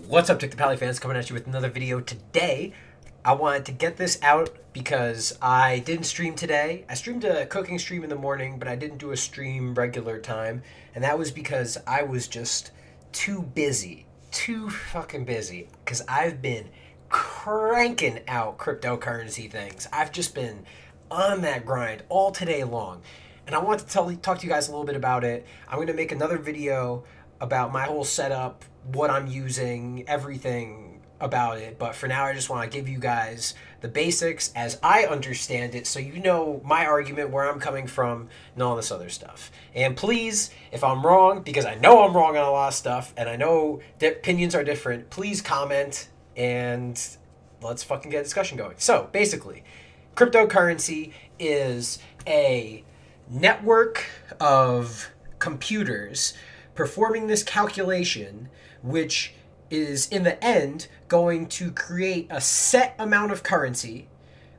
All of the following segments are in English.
What's up, TikTok fans? Coming at you with another video today. I wanted to get this out because I didn't stream today. I streamed a cooking stream in the morning, but I didn't do a stream regular time. And that was because I was just too busy. Too fucking busy. Because I've been cranking out cryptocurrency things. I've just been on that grind all today long. And I want to talk to you guys a little bit about it. I'm going to make another video about my whole setup, what I'm using, everything about it. But for now, I just want to give you guys the basics as I understand it, so you know my argument, where I'm coming from, and all this other stuff. And please, if I'm wrong, because I know I'm wrong on a lot of stuff, and I know that opinions are different, please comment, and let's fucking get a discussion going. So, basically, cryptocurrency is a network of computers performing this calculation, which is in the end going to create a set amount of currency.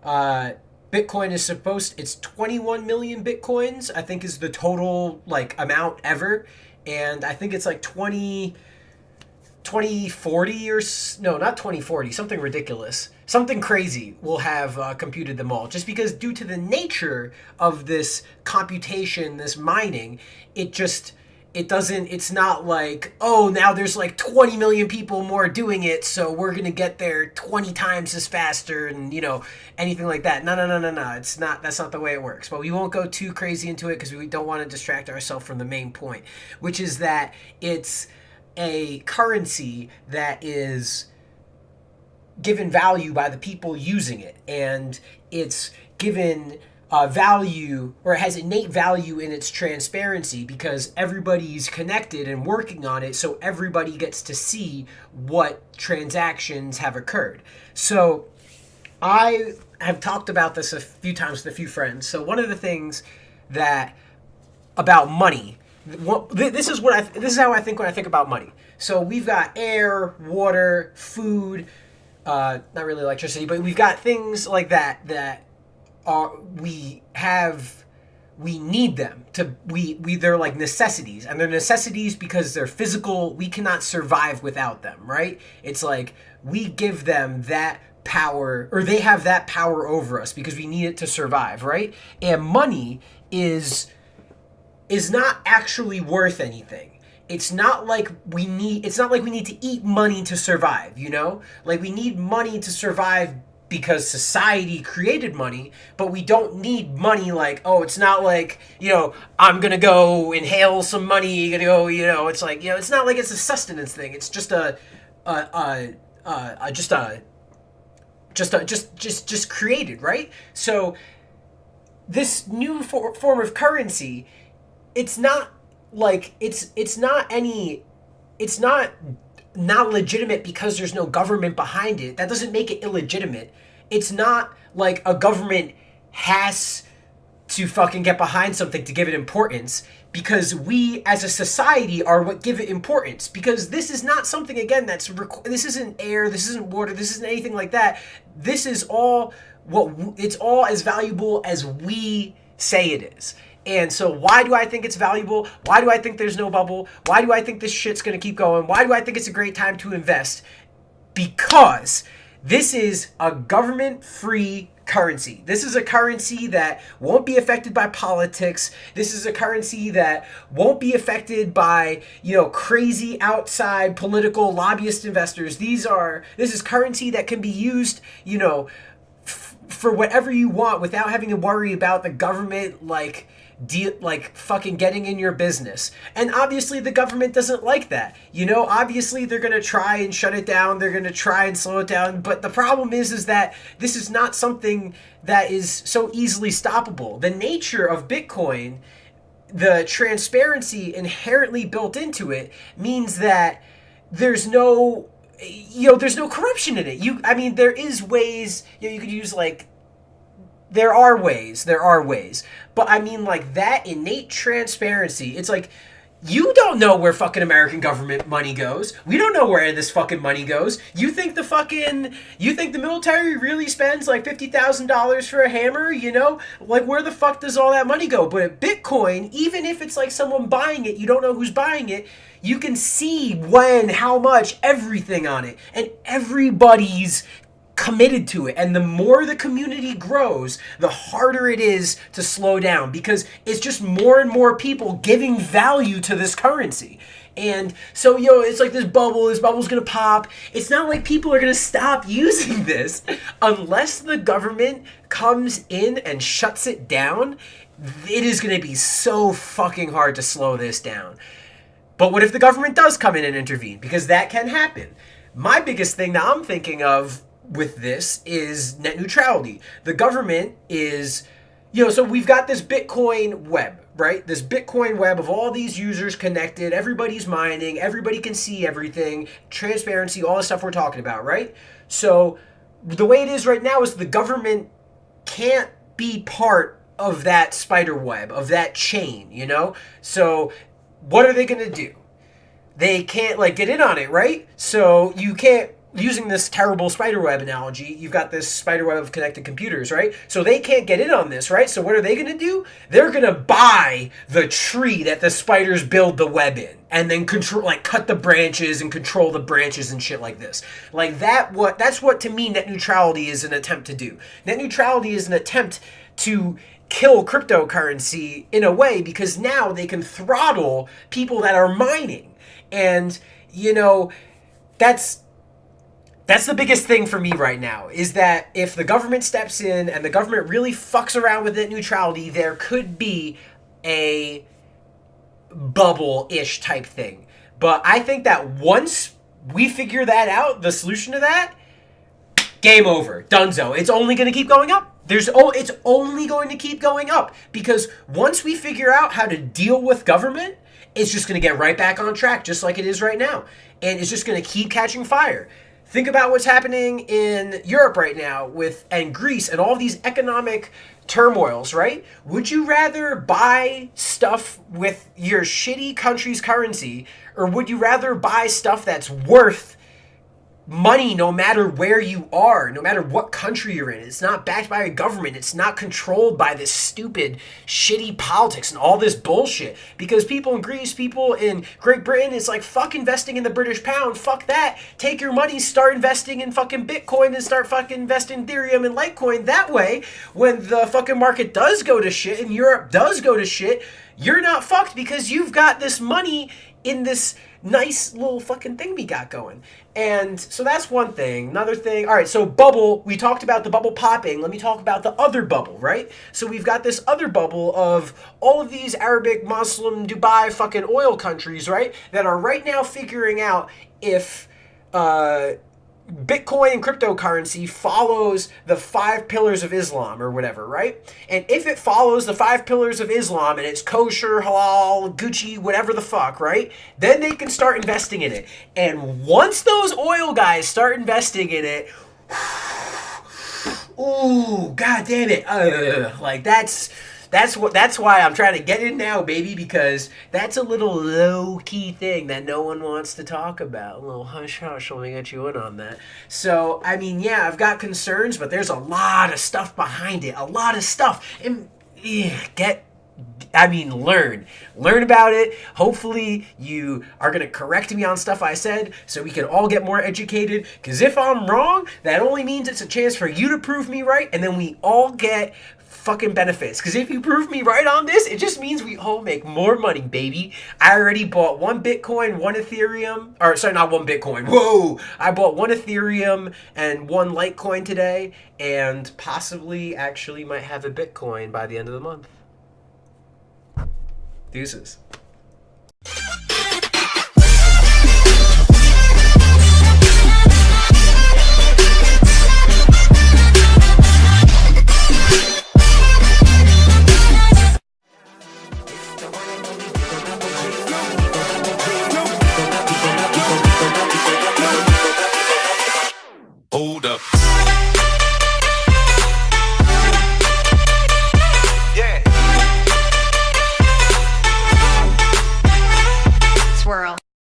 Bitcoin is it's 21 million Bitcoins, I think, is the total amount ever. And I think it's like 2040 or no, not 2040, something ridiculous. Something crazy will have computed them all, just because due to the nature of this computation, this mining, it's not like, oh, now there's like 20 million people more doing it, so we're going to get there 20 times as faster and, anything like that. No. That's not the way it works. But we won't go too crazy into it because we don't want to distract ourselves from the main point, which is that it's a currency that is given value by the people using it, and it's given value, or it has innate value in its transparency, because everybody's connected and working on it, so everybody gets to see what transactions have occurred. So I have talked about this a few times with a few friends. So one of the things that about money, this is how I think when I think about money. So we've got air, water, food, not really electricity, but we've got things like that we need them to, they're like necessities, and they're necessities because they're physical. We cannot survive without them, right? It's like we give them that power, or they have that power over us because we need it to survive, right? And money is not actually worth anything. It's not like we need to eat money to survive, Like, we need money to survive because society created money, but we don't need money it's not like, I'm going to go inhale some money, it's like, it's not like it's a sustenance thing. It's just just created, right? So this new form of currency, it's not not legitimate because there's no government behind it. That doesn't make it illegitimate. It's not like a government has to fucking get behind something to give it importance, because we as a society are what give it importance. Because this is not something, again, this isn't air, this isn't water, this isn't anything like that. This is all it's all as valuable as we say it is. And so why do I think it's valuable? Why do I think there's no bubble? Why do I think this shit's going to keep going? Why do I think it's a great time to invest? Because this is a government-free currency. This is a currency that won't be affected by politics. This is a currency that won't be affected by, crazy outside political lobbyist investors. This is currency that can be used, for whatever you want without having to worry about the government fucking getting in your business. And obviously the government doesn't like that. Obviously they're going to try and shut it down. They're going to try and slow it down. But the problem is that this is not something that is so easily stoppable. The nature of Bitcoin, the transparency inherently built into it, means that there's no corruption in it. There is ways, you could use there are ways. But that innate transparency, it's like, you don't know where fucking American government money goes. We don't know where this fucking money goes. You think the military really spends $50,000 for a hammer, where the fuck does all that money go? But at Bitcoin, even if it's someone buying it, you don't know who's buying it, You can see when, how much, everything on it. And everybody's committed to it. And the more the community grows, the harder it is to slow down, because it's just more and more people giving value to this currency. And so, it's like this bubble's gonna pop. It's not like people are gonna stop using this unless the government comes in and shuts it down. It is gonna be so fucking hard to slow this down. But what if the government does come in and intervene? Because that can happen. My biggest thing that I'm thinking of with this is net neutrality. The government is, so we've got this Bitcoin web, right? This Bitcoin web of all these users connected, everybody's mining, everybody can see everything, transparency, all the stuff we're talking about, right? So the way it is right now is the government can't be part of that spider web, of that chain, So what are they going to do? They can't get in on it, right? So you can't, using this terrible spiderweb analogy, you've got this spiderweb of connected computers, right? So they can't get in on this, right? So what are they going to do? They're going to buy the tree that the spiders build the web in, and then cut the branches and control the branches and shit like this. That's what to me net neutrality is an attempt to do. Net neutrality is an attempt to kill cryptocurrency in a way, because now they can throttle people that are mining. And, that's the biggest thing for me right now, is that if the government steps in and the government really fucks around with net neutrality, there could be a bubble-ish type thing. But I think that once we figure that out, the solution to that, game over. Dunzo. It's only going to keep going up. It's only going to keep going up, because once we figure out how to deal with government, it's just going to get right back on track, just like it is right now. And it's just going to keep catching fire. Think about what's happening in Europe right now and Greece and all these economic turmoils, right? Would you rather buy stuff with your shitty country's currency, or would you rather buy stuff that's worth money no matter where you are, no matter what country you're in? It's not backed by a government. It's not controlled by this stupid, shitty politics and all this bullshit. Because people in Greece, people in Great Britain, it's like, fuck investing in the British pound. Fuck that. Take your money, start investing in fucking Bitcoin, and start fucking investing in Ethereum and Litecoin. That way, when the fucking market does go to shit and Europe does go to shit, you're not fucked, because you've got this money in this nice little fucking thing we got going. And so that's one thing. Another thing, all right, so bubble, we talked about the bubble popping. Let me talk about the other bubble, right? So we've got this other bubble of all of these Arabic, Muslim, Dubai fucking oil countries, right? That are right now figuring out if Bitcoin and cryptocurrency follows the 5 pillars of Islam or whatever, right? And if it follows the 5 pillars of Islam and it's kosher, halal, Gucci, whatever the fuck, right? Then they can start investing in it. And once those oil guys start investing in it, ooh, god damn it. That's why I'm trying to get in now, baby, because that's a little low-key thing that no one wants to talk about. A little hush-hush, let me get you in on that. So, yeah, I've got concerns, but there's a lot of stuff behind it. A lot of stuff. And learn. Learn about it. Hopefully you are going to correct me on stuff I said so we can all get more educated. Because if I'm wrong, that only means it's a chance for you to prove me right, and then we all get fucking benefits. Because if you prove me right on this, it just means we all make more money, baby. I already bought 1 Bitcoin, 1 Ethereum, or sorry, not 1 Bitcoin. Whoa! I bought 1 Ethereum and 1 Litecoin today, and possibly actually might have a Bitcoin by the end of the month. Deuces.